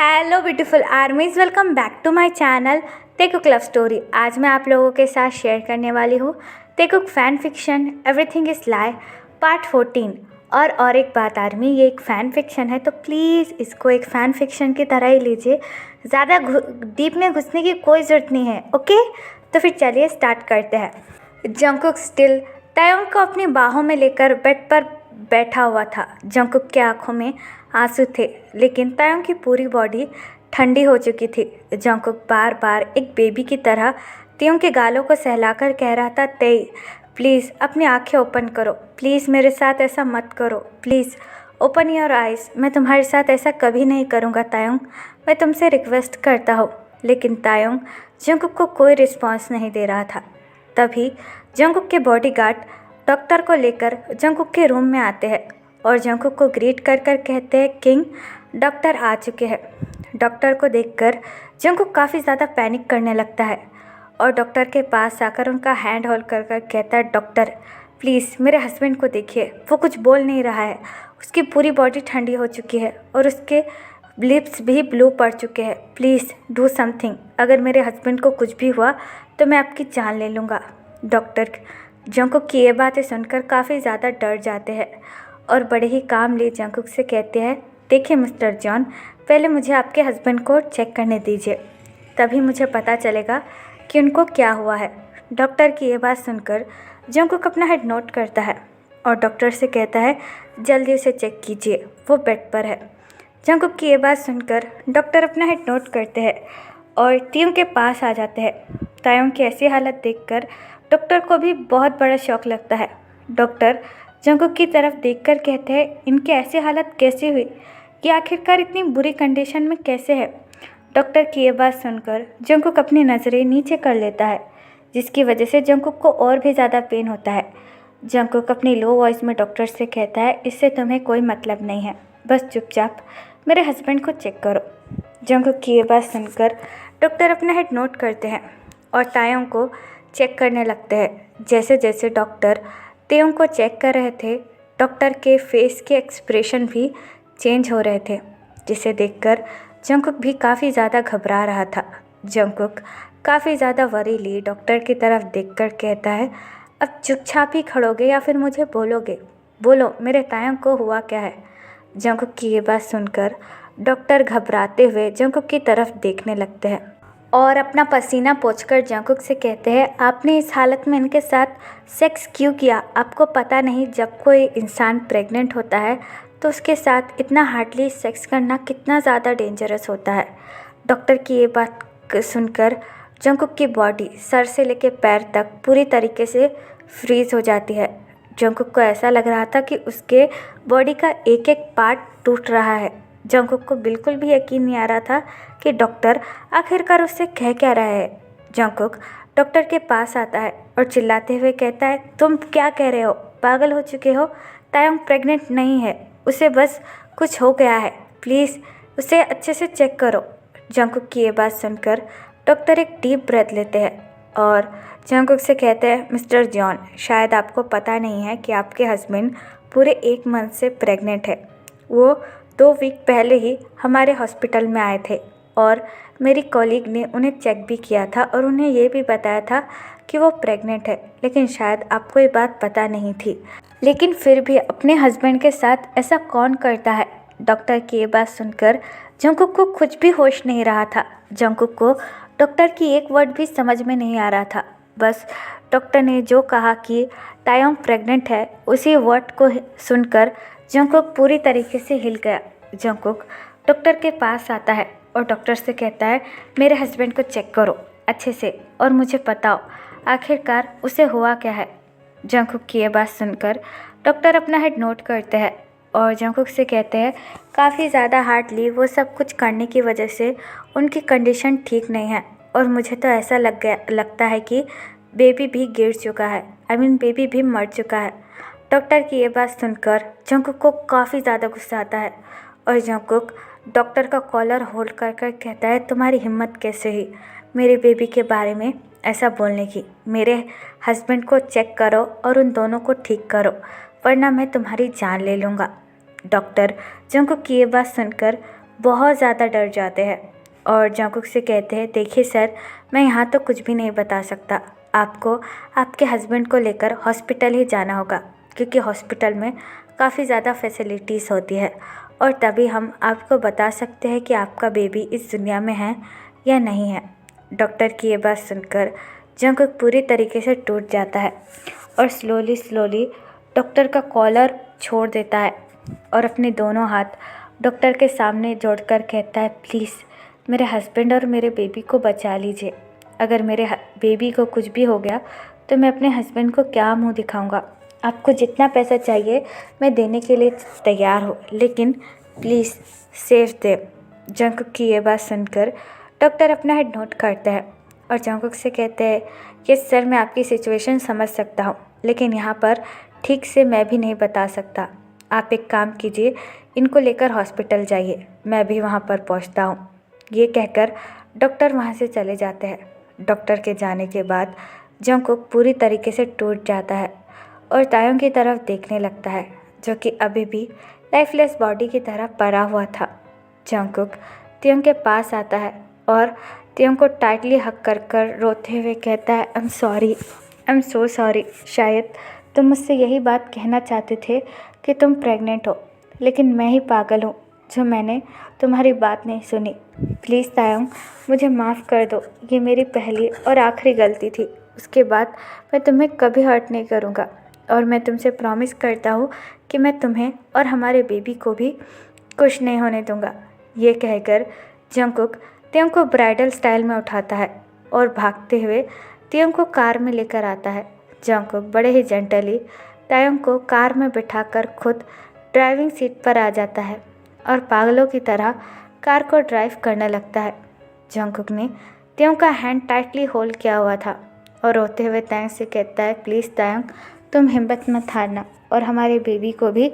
Hello beautiful armies, welcome back to my channel Taekook love story. आज मैं आप लोगों के साथ शेयर करने वाली हूँ Taekook fan fiction everything is lie part 14। और एक बात आर्मी, ये एक फ़ैन फिक्शन है तो प्लीज़ इसको एक फ़ैन फिक्शन की तरह ही लीजिए। ज़्यादा डीप में घुसने की कोई ज़रूरत नहीं है, ओके। तो फिर चलिए स्टार्ट करते हैं। जंकुक स्टिल तायोंग को अपनी बाहों में लेकर बेड पर बैठा हुआ था। जंकुक की आंखों में आंसू थे, लेकिन तायोंग की पूरी बॉडी ठंडी हो चुकी थी। जंकुक बार बार एक बेबी की तरह तियोंग के गालों को सहलाकर कह रहा था, तेई प्लीज़ अपनी आंखें ओपन करो, प्लीज़ मेरे साथ ऐसा मत करो, प्लीज़ ओपन योर आइज़। मैं तुम्हारे साथ ऐसा कभी नहीं करूँगा तायोंग, मैं तुमसे रिक्वेस्ट करता हूँ। लेकिन तायोंग जंकुक को कोई रिस्पॉन्स नहीं दे रहा था। तभी जंकुक के बॉडीगार्ड डॉक्टर को लेकर जंकुक के रूम में आते हैं और जंकुक को ग्रीट कर कर कहते हैं, किंग डॉक्टर आ चुके हैं। डॉक्टर को देखकर जंकुक काफ़ी ज़्यादा पैनिक करने लगता है और डॉक्टर के पास आकर उनका हैंड होल्ड कर कर कहता है, डॉक्टर प्लीज़ मेरे हस्बैंड को देखिए, वो कुछ बोल नहीं रहा है, उसकी पूरी बॉडी ठंडी हो चुकी है और उसके लिप्स भी ब्लू पड़ चुके हैं। प्लीज़ डू समथिंग, अगर मेरे हस्बैंड को कुछ भी हुआ तो मैं आपकी जान ले लूँगा। डॉक्टर जंकुक की ये बातें सुनकर काफ़ी ज़्यादा डर जाते हैं और बड़े ही कामली जंकुक से कहते हैं, देखिए मिस्टर जॉन, पहले मुझे आपके हस्बैंड को चेक करने दीजिए, तभी मुझे पता चलेगा कि उनको क्या हुआ है। डॉक्टर की ये बात सुनकर जंकुक अपना हेड नोट करता है और डॉक्टर से कहता है, जल्दी उसे चेक कीजिए, वो बेड पर है। जंकुक की ये बात सुनकर डॉक्टर अपना हेड नोट करते हैं और टीम के पास आ जाते हैं। तायोंग की ऐसी हालत देखकर डॉक्टर को भी बहुत बड़ा शौक लगता है। डॉक्टर जंकुक की तरफ देखकर कहते हैं, इनकी ऐसी हालत कैसे हुई, ये आखिरकार इतनी बुरी कंडीशन में कैसे है। डॉक्टर की ये बात सुनकर जंकुक अपनी नज़रें नीचे कर लेता है, जिसकी वजह से जंकुक को और भी ज़्यादा पेन होता है। जंकुक अपनी लो वॉइस में डॉक्टर से कहता है, इससे तुम्हें कोई मतलब नहीं है, बस चुपचाप मेरे हस्बैंड को चेक करो। जंकुक की ये बात सुनकर डॉक्टर अपना हेड नोट करते हैं और तायोंग को चेक करने लगते हैं। जैसे जैसे डॉक्टर तायोंग को चेक कर रहे थे, डॉक्टर के फेस के एक्सप्रेशन भी चेंज हो रहे थे, जिसे देखकर जंकुक भी काफ़ी ज़्यादा घबरा रहा था। जंकुक काफ़ी ज़्यादा वरी ली डॉक्टर की तरफ देखकर कहता है, अब चुपचाप ही खड़ोगे या फिर मुझे बोलोगे, बोलो मेरे तायोंग को हुआ क्या है। जंकुक की ये बात सुनकर डॉक्टर घबराते हुए जंकुक की तरफ देखने लगते हैं और अपना पसीना पोंछकर जंकुक से कहते हैं, आपने इस हालत में इनके साथ सेक्स क्यों किया? आपको पता नहीं जब कोई इंसान प्रेग्नेंट होता है तो उसके साथ इतना हार्डली सेक्स करना कितना ज़्यादा डेंजरस होता है। डॉक्टर की ये बात सुनकर जंकुक की बॉडी सर से लेकर पैर तक पूरी तरीके से फ्रीज हो जाती है। जंकुक को ऐसा लग रहा था कि उसके बॉडी का एक एक पार्ट टूट रहा है। जंकुक को बिल्कुल भी यकीन नहीं आ रहा था कि डॉक्टर आखिरकार उससे कह क्या रहा है। जंकुक डॉक्टर के पास आता है और चिल्लाते हुए कहता है, तुम क्या कह रहे हो, पागल हो चुके हो? तायोंग प्रेग्नेंट नहीं है, उसे बस कुछ हो गया है, प्लीज़ उसे अच्छे से चेक करो। जंकुक की ये बात सुनकर डॉक्टर एक डीप ब्रेथ लेते हैं और जंकुक से कहते हैं, मिस्टर जॉन, शायद आपको पता नहीं है कि आपके हस्बैंड पूरे 1 मंथ से प्रेग्नेंट है। वो 2 वीक पहले ही हमारे हॉस्पिटल में आए थे और मेरी कॉलीग ने उन्हें चेक भी किया था और उन्हें ये भी बताया था कि वो प्रेग्नेंट है, लेकिन शायद आपको ये बात पता नहीं थी। लेकिन फिर भी अपने हस्बैंड के साथ ऐसा कौन करता है? डॉक्टर की ये बात सुनकर जंकुक को कुछ भी होश नहीं रहा था। जंकुक को डॉक्टर की एक वर्ड भी समझ में नहीं आ रहा था। बस डॉक्टर ने जो कहा कि तायोंग प्रेग्नेंट है, उसी वर्ड को सुनकर जंकुक पूरी तरीके से हिल गया। जंकुक डॉक्टर के पास आता है और डॉक्टर से कहता है, मेरे हस्बैंड को चेक करो अच्छे से और मुझे बताओ आखिरकार उसे हुआ क्या है। जंकुक की ये बात सुनकर डॉक्टर अपना हेड नोट करते हैं और जंकुक से कहते हैं, काफ़ी ज़्यादा हार्डली वो सब कुछ करने की वजह से उनकी कंडीशन ठीक नहीं है और मुझे तो ऐसा लगता है कि बेबी भी गिर चुका है, बेबी भी मर चुका है। डॉक्टर की ये बात सुनकर जंकुक को काफ़ी ज़्यादा गुस्सा आता है और जंकुक डॉक्टर का कॉलर होल्ड कर कर कहता है, तुम्हारी हिम्मत कैसे हुई मेरे बेबी के बारे में ऐसा बोलने की? मेरे हस्बैंड को चेक करो और उन दोनों को ठीक करो, वरना मैं तुम्हारी जान ले लूँगा। डॉक्टर जंकुक की ये बात सुनकर बहुत ज़्यादा डर जाते हैं और जंगकुक से कहते हैं, देखिए सर, मैं यहाँ तो कुछ भी नहीं बता सकता। आपको आपके हस्बैंड को लेकर हॉस्पिटल ही जाना होगा, क्योंकि हॉस्पिटल में काफ़ी ज़्यादा फैसिलिटीज़ होती है और तभी हम आपको बता सकते हैं कि आपका बेबी इस दुनिया में है या नहीं है। डॉक्टर की ये बात सुनकर जंगकुक पूरी तरीके से टूट जाता है और स्लोली स्लोली डॉक्टर का कॉलर छोड़ देता है और अपने दोनों हाथ डॉक्टर के सामने जोड़कर कहता है, प्लीज़ मेरे हस्बैंड और मेरे बेबी को बचा लीजिए। अगर मेरे बेबी को कुछ भी हो गया तो मैं अपने हस्बैंड को क्या मुंह दिखाऊंगा। आपको जितना पैसा चाहिए मैं देने के लिए तैयार हूँ, लेकिन प्लीज़ सेव देम। जंगकुक की ये बात सुनकर डॉक्टर अपना हेड नोट करता है और जंगकुक से कहते हैं कि सर, मैं आपकी सिचुएशन समझ सकता हूँ, लेकिन यहाँ पर ठीक से मैं भी नहीं बता सकता। आप एक काम कीजिए, इनको लेकर हॉस्पिटल जाइए, मैं भी वहाँ पर पहुँचता हूँ। ये कहकर डॉक्टर वहाँ से चले जाते हैं। डॉक्टर के जाने के बाद जंगकुक पूरी तरीके से टूट जाता है और तायोंग की तरफ देखने लगता है, जो कि अभी भी लाइफलेस बॉडी की तरह पड़ा हुआ था। जंगकुक तियोंग के पास आता है और तियोंग को टाइटली हक कर कर रोते हुए कहता है, I am sorry, I am so sorry. शायद तुम मुझसे यही बात कहना चाहते थे कि तुम प्रेग्नेंट हो, लेकिन मैं ही पागल हूँ जो मैंने तुम्हारी बात नहीं सुनी। प्लीज़ तायोंग, मुझे माफ़ कर दो, ये मेरी पहली और आखिरी गलती थी। उसके बाद मैं तुम्हें कभी हर्ट नहीं करूँगा और मैं तुमसे प्रॉमिस करता हूँ कि मैं तुम्हें और हमारे बेबी को भी कुछ नहीं होने दूँगा। ये कहकर जंगकुक तियोंग को ब्राइडल स्टाइल में उठाता है और भागते हुए तियोंग को कार में लेकर आता है। जंगकुक बड़े ही जेंटली तायोंग को कार में बिठाकर खुद ड्राइविंग सीट पर आ जाता है और पागलों की तरह कार को ड्राइव करने लगता है। जंगकुक ने तियोंग का हैंड टाइटली होल्ड किया हुआ था और रोते हुए तायोंग से कहता है, प्लीज़ तायोंग, तुम हिम्मत मत हारना और हमारे बेबी को भी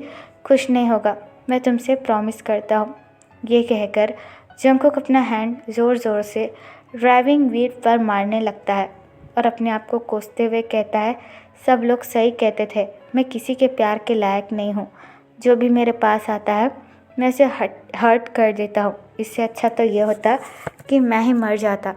कुछ नहीं होगा, मैं तुमसे प्रॉमिस करता हूँ। ये कहकर जंगकुक अपना हैंड ज़ोर ज़ोर से ड्राइविंग व्हील पर मारने लगता है और अपने आप को कोसते हुए कहता है, सब लोग सही कहते थे, मैं किसी के प्यार के लायक नहीं हूँ। जो भी मेरे पास आता है मैं उसे हर्ट कर देता हूँ। इससे अच्छा तो ये होता कि मैं ही मर जाता।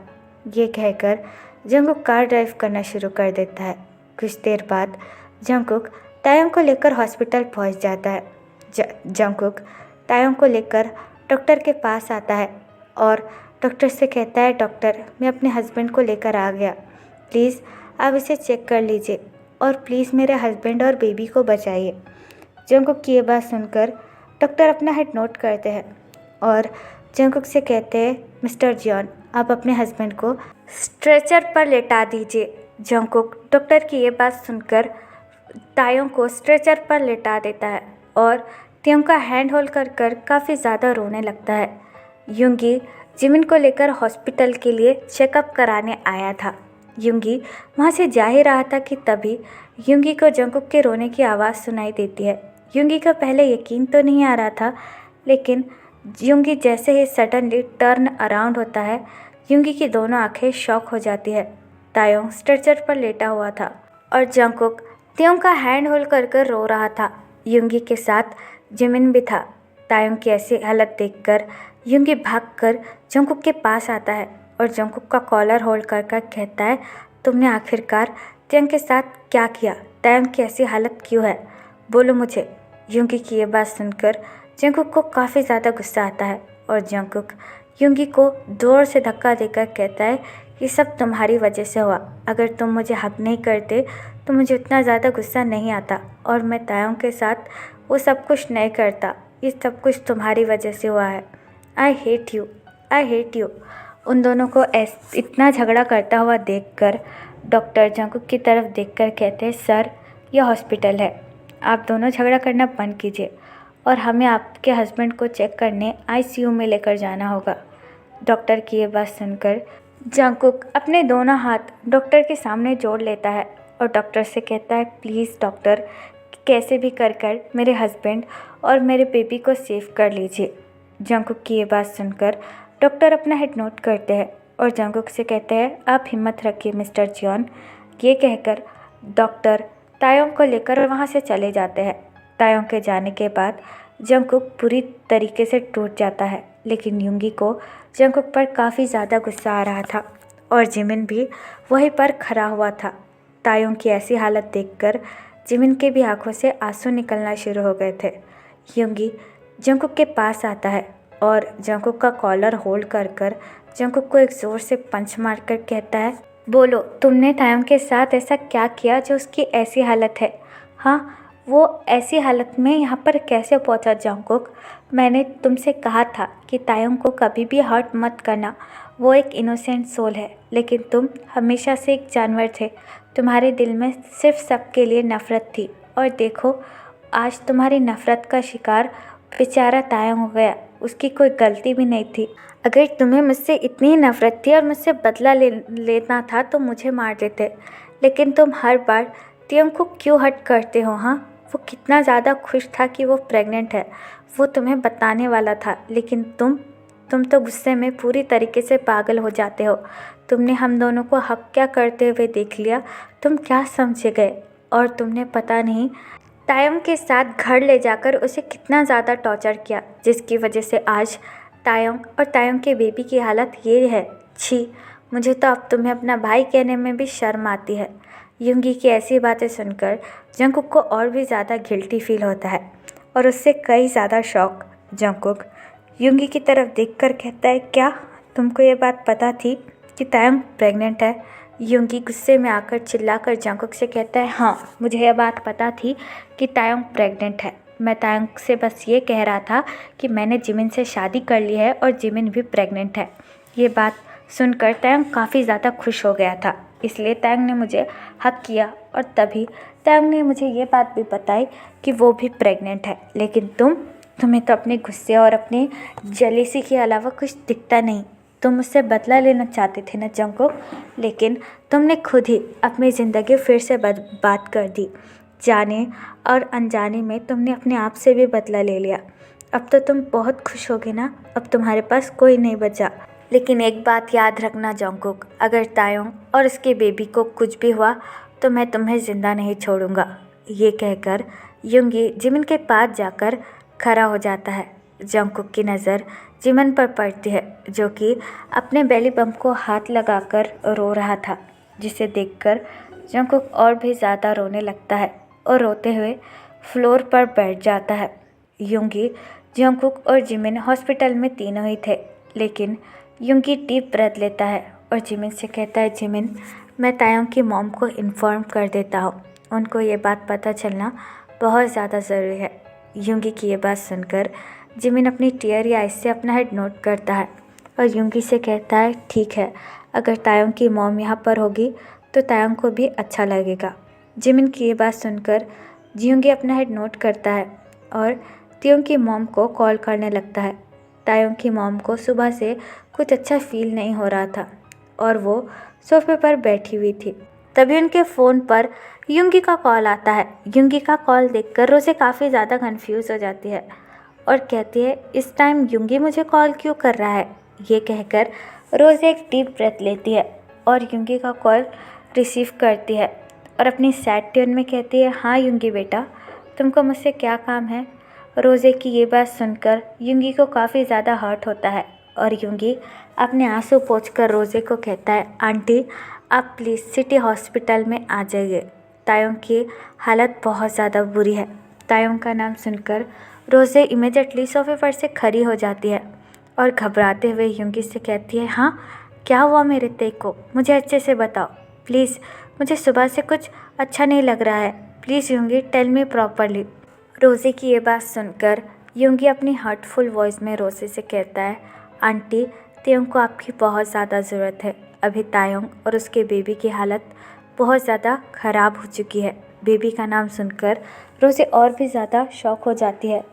ये कहकर जंगकुक कार ड्राइव करना शुरू कर देता है। कुछ देर बाद जंगकुक तायोंग को लेकर हॉस्पिटल पहुँच जाता है। जंगकुक तायोंग को लेकर डॉक्टर के पास आता है और डॉक्टर से कहता है, डॉक्टर, मैं अपने हस्बैंड को लेकर आ गया, प्लीज़ आप इसे चेक कर लीजिए और प्लीज़ मेरे हस्बैंड और बेबी को बचाइए। जंगकुक की ये बात सुनकर डॉक्टर अपना हेड नोट करते हैं और जंगकुक से कहते हैं, मिस्टर जियोन, आप अपने हस्बैंड को स्ट्रेचर पर लेटा दीजिए। जंगकुक डॉक्टर की ये बात सुनकर तायोंग को स्ट्रेचर पर लेटा देता है और तियोंग का हैंड होल्ड कर कर काफ़ी ज़्यादा रोने लगता है। युंगी जिमिन को लेकर हॉस्पिटल के लिए चेकअप कराने आया था। युंगी वहाँ से जा ही रहा था कि तभी युंगी को जंगकुक के रोने की आवाज़ सुनाई देती है। युंगी का पहले यकीन तो नहीं आ रहा था, लेकिन युंगी जैसे ही सडनली टर्न अराउंड होता है, युंगी की दोनों आंखें शॉक हो जाती है। तायोंग स्ट्रेचर पर लेटा हुआ था और जंगकुक तियोंग का हैंड होल्ड कर कर रो रहा था। युंगी के साथ जिमिन भी था। तायोंग की ऐसी हालत देखकर युंगी भागकर जंगकुक के पास आता है और जंगकुक का कॉलर होल्ड कर कर कहता है, तुमने आखिरकार तियोंग के साथ क्या किया? तायोंग की ऐसी हालत क्यों है? बोलो मुझे। युंगी की ये बात सुनकर जंगकुक को काफ़ी ज़्यादा गुस्सा आता है और जंगकुक युंगी को जोर से धक्का देकर कहता है, ये सब तुम्हारी वजह से हुआ। अगर तुम मुझे हक नहीं करते तो मुझे उतना ज़्यादा गुस्सा नहीं आता और मैं तायोंग के साथ वो सब कुछ नहीं करता। ये सब कुछ तुम्हारी वजह से हुआ है। I hate you, I hate you. उन दोनों को इतना झगड़ा करता हुआ देखकर डॉक्टर जंगकुक की तरफ देखकर कहते हैं, सर, यह हॉस्पिटल है, आप दोनों झगड़ा करना बंद कीजिए और हमें आपके हस्बैंड को चेक करने आईसीयू में लेकर जाना होगा। डॉक्टर की ये बात सुनकर जंगकुक अपने दोनों हाथ डॉक्टर के सामने जोड़ लेता है और डॉक्टर से कहता है, प्लीज़ डॉक्टर, कैसे भी कर मेरे हस्बैंड और मेरे बेबी को सेव कर लीजिए। जंगकुक की ये बात सुनकर डॉक्टर अपना हेड नोट करते हैं और जंगकुक से कहते हैं, आप हिम्मत रखिए मिस्टर जियोन। ये कहकर डॉक्टर तायोंग को लेकर वहाँ से चले जाते हैं। तायोंग के जाने के बाद जंगकुक पूरी तरीके से टूट जाता है लेकिन युंगी को जंगकुक पर काफ़ी ज़्यादा गुस्सा आ रहा था और जिमिन भी वहीं पर खड़ा हुआ था। तायोंग की ऐसी हालत देखकर जिमिन के भी आंखों से आंसू निकलना शुरू हो गए थे। युंगी जंगकुक के पास आता है और जंगकुक का कॉलर होल्ड कर कर जंगकुक को एक ज़ोर से पंच मारकर कहता है, बोलो तुमने तायोंग के साथ ऐसा क्या किया जो उसकी ऐसी हालत है? हाँ, वो ऐसी हालत में यहाँ पर कैसे पहुँचा जंगकुक? मैंने तुमसे कहा था कि तायोंग को कभी भी हर्ट मत करना, वो एक इनोसेंट सोल है, लेकिन तुम हमेशा से एक जानवर थे। तुम्हारे दिल में सिर्फ सबके लिए नफ़रत थी और देखो आज तुम्हारी नफ़रत का शिकार बेचारा तायोंग हो गया। उसकी कोई गलती भी नहीं थी। अगर तुम्हें मुझसे इतनी ही नफ़रत थी और मुझसे बदला लेना था तो मुझे मार देते, लेकिन तुम हर बार तायोंग को क्यों हर्ट करते हो? हाँ, वो कितना ज़्यादा खुश था कि वो प्रेग्नेंट है, वो तुम्हें बताने वाला था, लेकिन तुम तो गुस्से में पूरी तरीके से पागल हो जाते हो। तुमने हम दोनों को हत्या करते हुए देख लिया, तुम क्या समझे गए? और तुमने पता नहीं तायोंग के साथ घर ले जाकर उसे कितना ज़्यादा टॉर्चर किया, जिसकी वजह से आज तायोंग और तायोंग के बेबी की हालत ये है। छी, मुझे तो अब तुम्हें अपना भाई कहने में भी शर्म आती है। युंगी की ऐसी बातें सुनकर जंगकुक को और भी ज़्यादा गिल्टी फील होता है और उससे कई ज़्यादा शौक। जंगकुक युंगी की तरफ देखकर कहता है, क्या तुमको ये बात पता थी कि तायोंग प्रेग्नेंट है? युंगी गुस्से में आकर चिल्लाकर जंगकुक से कहता है, हाँ, मुझे यह बात पता थी कि तायोंग प्रेग्नेंट है। मैं तायोंग से बस ये कह रहा था कि मैंने जिमिन से शादी कर ली है और जिमिन भी प्रेग्नेंट है। ये बात सुनकर तायोंग काफ़ी ज़्यादा खुश हो गया था, इसलिए तायोंग ने मुझे हक किया और तभी तायोंग ने मुझे ये बात भी बताई कि वो भी प्रेग्नेंट है। लेकिन तुम्हें तो अपने गुस्से और अपने जलीसी के अलावा कुछ दिखता नहीं। तुम मुझसे बदला लेना चाहते थे ना जंगकुक, लेकिन तुमने खुद ही अपनी ज़िंदगी फिर से बर्बाद कर दी। जाने और अनजाने में तुमने अपने आप से भी बदला ले लिया। अब तो तुम बहुत खुश होगे ना, अब तुम्हारे पास कोई नहीं बचा। लेकिन एक बात याद रखना जंगकुक, अगर तायोंग और उसके बेबी को कुछ भी हुआ तो मैं तुम्हें ज़िंदा नहीं छोड़ूंगा। ये कहकर युंगी जिमिन के पास जाकर खड़ा हो जाता है। जंगकुक की नज़र जिमिन पर पड़ती है, जो कि अपने बेली बम्प को हाथ लगाकर रो रहा था, जिसे देखकर जंगकुक और भी ज़्यादा रोने लगता है और रोते हुए फ्लोर पर बैठ जाता है। युंगी, जंगकुक और जिमिन हॉस्पिटल में तीनों ही थे, लेकिन युंगी डीप ब्रेथ लेता है और जिमिन से कहता है, जिमिन, मैं तायोंग की मॉम को इन्फॉर्म कर देता हूँ, उनको ये बात पता चलना बहुत ज़्यादा ज़रूरी है। युंगी की ये बात सुनकर जिमिन अपनी टीयरी आइज से अपना हेड नोट करता है और युंगी से कहता है, ठीक है, अगर तायोंग की मॉम यहाँ पर होगी तो तायोंग को भी अच्छा लगेगा। जिमिन की ये बात सुनकर युंगी अपना हेड नोट करता है और तायोंग की मॉम को कॉल करने लगता है। तायोंग की मॉम को सुबह से कुछ अच्छा फील नहीं हो रहा था और वो सोफे पर बैठी हुई थी। तभी उनके फ़ोन पर युंगी का कॉल आता है। युंगी का कॉल देखकर रोज़े काफ़ी ज़्यादा कंफ्यूज हो जाती है और कहती है, इस टाइम युंगी मुझे कॉल क्यों कर रहा है? ये कहकर रोज़े एक डीप ब्रेथ लेती है और युंगी का कॉल रिसीव करती है और अपनी सैड ट्यून में कहती है, हाँ युंगी बेटा, तुमको मुझसे क्या काम है? रोज़े की ये बात सुनकर युंगी को काफ़ी ज़्यादा हर्ट होता है और युंगी अपने आंसू पोंछकर रोज़े को कहता है, आंटी, आप प्लीज़ सिटी हॉस्पिटल में आ जाइए, तायोंग की हालत बहुत ज़्यादा बुरी है। तायोंग का नाम सुनकर रोज़े इमीडिएटली सोफे पर से खड़ी हो जाती है और घबराते हुए युंगी से कहती है, हाँ, क्या हुआ मेरे तेग को? मुझे अच्छे से बताओ प्लीज़, मुझे सुबह से कुछ अच्छा नहीं लग रहा है। Please Yoongi, tell me properly. रोज़े की ये बात सुनकर युंगी अपनी हर्टफुल वॉइस में रोज़े से कहता है, आंटी, तायोंग को आपकी बहुत ज़्यादा ज़रूरत है। अभी तायोंग और उसके बेबी की हालत बहुत ज़्यादा ख़राब हो चुकी है। बेबी का नाम सुनकर रोज़े और भी ज़्यादा शॉक हो जाती है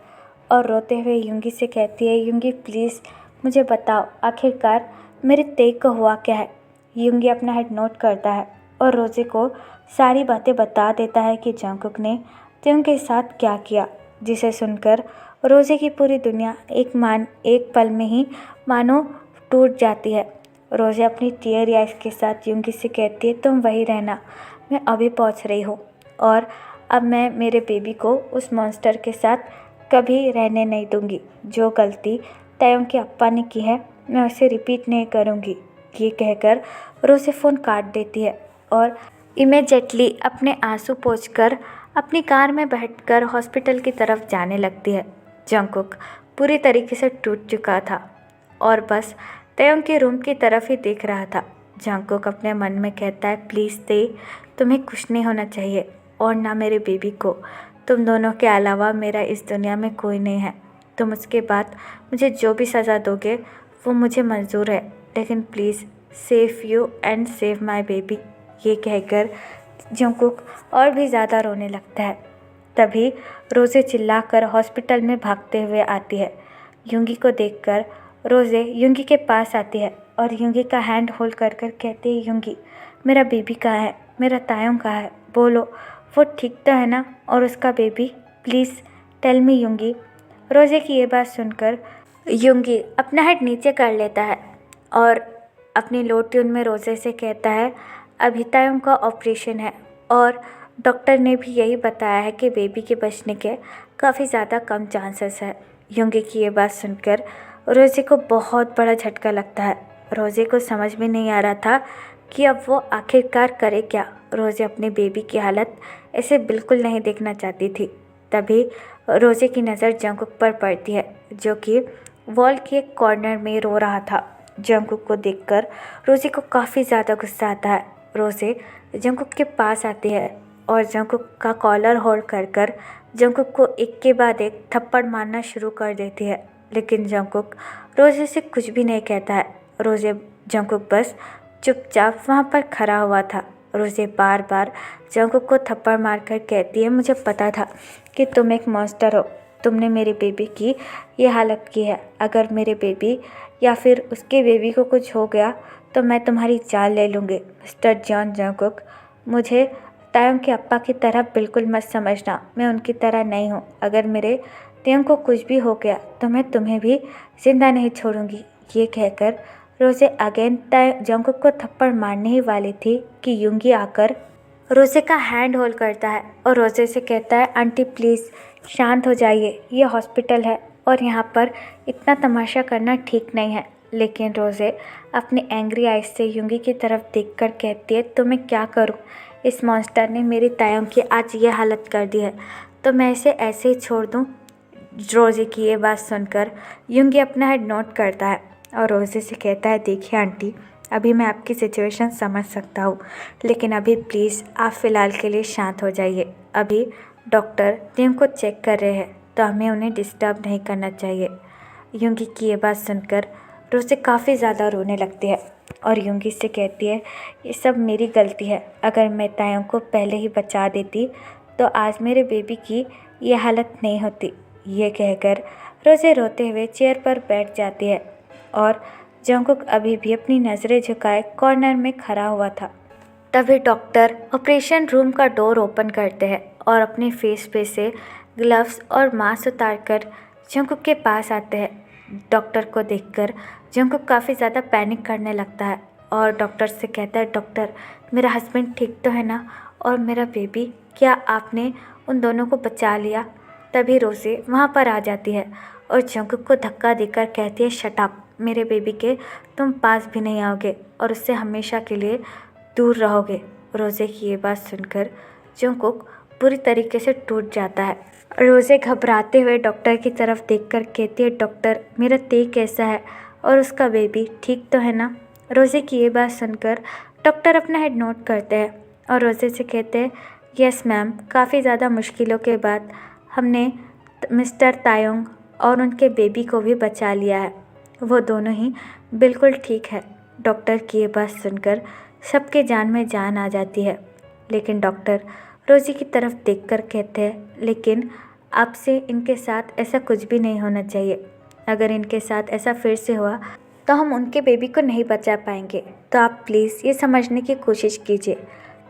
और रोते हुए युंगी से कहती है, युंगी प्लीज़ मुझे बताओ, आखिरकार मेरे तेग को हुआ क्या है? युंगी अपना हेड नोट करता है और रोज़े को सारी बातें बता देता है कि जंगकुक ने तायोंग के साथ क्या किया, जिसे सुनकर रोज़े की पूरी दुनिया एक पल में ही मानो टूट जाती है। रोज़े अपनी टीयरी आइज के साथ युंगी से कहती है, तुम वहीं रहना, मैं अभी पहुंच रही हूँ और अब मैं मेरे बेबी को उस मॉन्स्टर के साथ कभी रहने नहीं दूंगी। जो गलती तायोंग के अप्पा ने की है, मैं उसे रिपीट नहीं करूँगी। ये कहकर रोज़े फ़ोन काट देती है और इमीडिएटली अपने आंसू पोंछकर अपनी कार में बैठकर हॉस्पिटल की तरफ जाने लगती है। जंगकुक पूरी तरीके से टूट चुका था और बस तायोंग के रूम की तरफ ही देख रहा था। जंगकुक अपने मन में कहता है, प्लीज़ ते, तुम्हें कुछ नहीं होना चाहिए और ना मेरे बेबी को। तुम दोनों के अलावा मेरा इस दुनिया में कोई नहीं है। तुम उसके बाद मुझे जो भी सज़ा दोगे वो मुझे मंजूर है, लेकिन please save you and save my baby. ये कहकर जंगकुक और भी ज़्यादा रोने लगता है। तभी रोज़े चिल्लाकर हॉस्पिटल में भागते हुए आती है। युंगी को देखकर रोज़े युंगी के पास आती है और युंगी का हैंड होल्ड कर कर कहती है, युंगी मेरा बेबी कहाँ है, मेरा तायोंग कहाँ है, बोलो वो ठीक तो है ना, और उसका बेबी, प्लीज़ टेल मी युंगी। रोज़े की ये बात सुनकर युंगी अपना हेड नीचे कर लेता है और अपनी लो ट्यून में रोज़े से कहता है, अभी तायोंग का ऑपरेशन है और डॉक्टर ने भी यही बताया है कि बेबी के बचने के काफ़ी ज़्यादा कम चांसेस है। युंगी की ये बात सुनकर रोज़े को बहुत बड़ा झटका लगता है। रोज़े को समझ में नहीं आ रहा था कि अब वो आखिरकार करे क्या। रोज़े अपने बेबी की हालत ऐसे बिल्कुल नहीं देखना चाहती थी। तभी रोज़े की नज़र जंगकुक पर पड़ती है, जो कि वॉल के एक कॉर्नर में रो रहा था। जंगकुक को देखकर रोज़े को काफ़ी ज़्यादा गुस्सा आता है। रोज़े जंगकुक के पास आती है और जंगकुक का कॉलर होल्ड कर कर जंगकुक को एक के बाद एक थप्पड़ मारना शुरू कर देती है, लेकिन जंगकुक रोज़े से कुछ भी नहीं कहता है। रोज़े जंगकुक बस चुपचाप वहाँ पर खड़ा हुआ था। रोज़े बार बार जंगकुक को थप्पड़ मारकर कहती है, मुझे पता था कि तुम एक मॉन्स्टर हो, तुमने मेरे बेबी की ये हालत की है। अगर मेरे बेबी या फिर उसके बेबी को कुछ हो गया तो मैं तुम्हारी जान ले लूँगी। मिस्टर जॉन जंगकुक, मुझे तायोंग के अप्पा की तरह बिल्कुल मत समझना, मैं उनकी तरह नहीं हूँ। अगर मेरे तायोंग को कुछ भी हो गया तो मैं तुम्हें भी जिंदा नहीं छोड़ूंगी। ये कहकर रोज़े अगेन जंगकुक को थप्पड़ मारने ही वाली थी कि युंगी आकर रोज़े का हैंड होल्ड करता है और रोज़े से कहता है, आंटी प्लीज़ शांत हो जाइए, ये हॉस्पिटल है और यहाँ पर इतना तमाशा करना ठीक नहीं है। लेकिन रोज़े अपनी एंग्री आइज से युंगी की तरफ देखकर कहती है, तो मैं क्या करूँ, इस मॉन्स्टर ने मेरी तायोंग की आज ये हालत कर दी है, तो मैं इसे ऐसे ही छोड़ दूँ। रोज़े की ये बात सुनकर युंगी अपना हेड नोट करता है और रोज़े से कहता है, देखिए आंटी, अभी मैं आपकी सिचुएशन समझ सकता हूँ, लेकिन अभी प्लीज़ आप फ़िलहाल के लिए शांत हो जाइए। अभी डॉक्टर तायोंग को चेक कर रहे हैं तो हमें उन्हें डिस्टर्ब नहीं करना चाहिए। युंगी की ये बात सुनकर रोज़े काफ़ी ज़्यादा रोने लगती है और युंगी से कहती है, ये सब मेरी गलती है, अगर मैं तायोंग को पहले ही बचा देती तो आज मेरे बेबी की ये हालत नहीं होती। ये कहकर रोज़े रोते हुए चेयर पर बैठ जाती है और जंगकुक अभी भी अपनी नज़रें झुकाए कॉर्नर में खड़ा हुआ था। तभी डॉक्टर ऑपरेशन रूम का डोर ओपन करते हैं और अपने फेस पे से ग्लव्स और मास्क उतारकर जंगकुक के पास आते हैं। डॉक्टर को देखकर जंगकुक काफ़ी ज़्यादा पैनिक करने लगता है और डॉक्टर से कहता है, डॉक्टर मेरा हस्बैंड ठीक तो है ना, और मेरा बेबी, क्या आपने उन दोनों को बचा लिया? तभी रोज़े वहाँ पर आ जाती है और जंगकुक को धक्का देकर कहती है, शट अप, मेरे बेबी के तुम पास भी नहीं आओगे और उससे हमेशा के लिए दूर रहोगे। रोज़े की ये बात सुनकर जंगकुक पूरी तरीके से टूट जाता है। रोज़े घबराते हुए डॉक्टर की तरफ देखकर कहती है, डॉक्टर मेरा ते कैसा है और उसका बेबी ठीक तो है ना? रोज़े की ये बात सुनकर डॉक्टर अपना हेड नोट करते हैं और रोज़े से कहते हैं, यस मैम, काफ़ी ज़्यादा मुश्किलों के बाद हमने मिस्टर तायोंग और उनके बेबी को भी बचा लिया है, वो दोनों ही बिल्कुल ठीक है। डॉक्टर की ये बात सुनकर सबके जान में जान आ जाती है, लेकिन डॉक्टर रोज़ी की तरफ देखकर कहते हैं, लेकिन आपसे इनके साथ ऐसा कुछ भी नहीं होना चाहिए। अगर इनके साथ ऐसा फिर से हुआ तो हम उनके बेबी को नहीं बचा पाएंगे, तो आप प्लीज़ ये समझने की कोशिश कीजिए।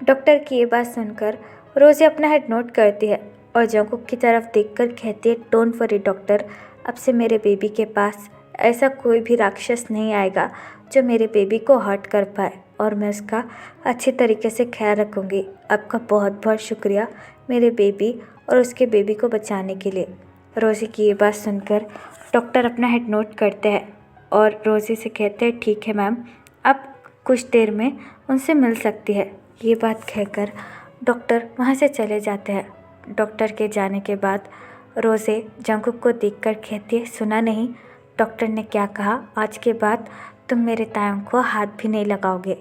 डॉक्टर की ये बात सुनकर रोज़ी अपना हेड नोट करती है और जंगकुक की तरफ देखकर कहती है, डोंट वरी डॉक्टर, अब से मेरे बेबी के पास ऐसा कोई भी राक्षस नहीं आएगा जो मेरे बेबी को हर्ट कर पाए और मैं उसका अच्छी तरीके से ख्याल रखूँगी। आपका बहुत बहुत शुक्रिया मेरे बेबी और उसके बेबी को बचाने के लिए। रोज़ी की ये बात सुनकर डॉक्टर अपना हेड नोट करते हैं और रोज़ी से कहते हैं ठीक है मैम, अब कुछ देर में उनसे मिल सकती है। ये बात कहकर डॉक्टर वहाँ से चले जाते हैं। डॉक्टर के जाने के बाद रोज़े जंगकुक को देखकर कहती है, सुना नहीं डॉक्टर ने क्या कहा, आज के बाद तुम मेरे तायंग को हाथ भी नहीं लगाओगे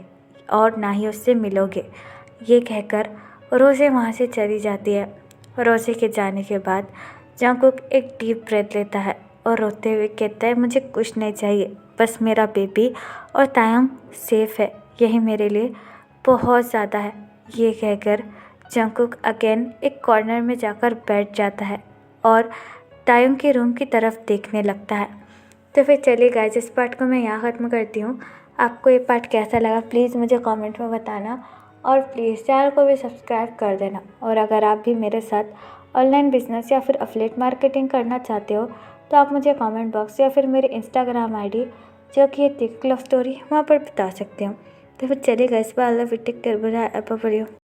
और ना ही उससे मिलोगे। ये कहकर रोज़े वहाँ से चली जाती है। रोज़े के जाने के बाद जंगकुक एक डीप ब्रेथ लेता है और रोते हुए कहता है, मुझे कुछ नहीं चाहिए, बस मेरा बेबी और तायंग सेफ़ है, यही मेरे लिए बहुत ज़्यादा है। ये कहकर जंगकुक अगेन एक कॉर्नर में जाकर बैठ जाता है और तायंग के रूम की तरफ देखने लगता है। तो फिर चलिए गाइस, इस पार्ट को मैं यहाँ ख़त्म करती हूँ। आपको ये पार्ट कैसा लगा प्लीज़ मुझे कमेंट में बताना और प्लीज़ चैनल को भी सब्सक्राइब कर देना। और अगर आप भी मेरे साथ ऑनलाइन बिजनेस या फिर अफिलिएट मार्केटिंग करना चाहते हो तो आप मुझे कमेंट बॉक्स या फिर मेरे इंस्टाग्राम आईडी जो कि है तेकुक लव स्टोरी, वहाँ पर बता सकते हो। तो फिर चलिए guys, bye, I love you, take care, bye, bye.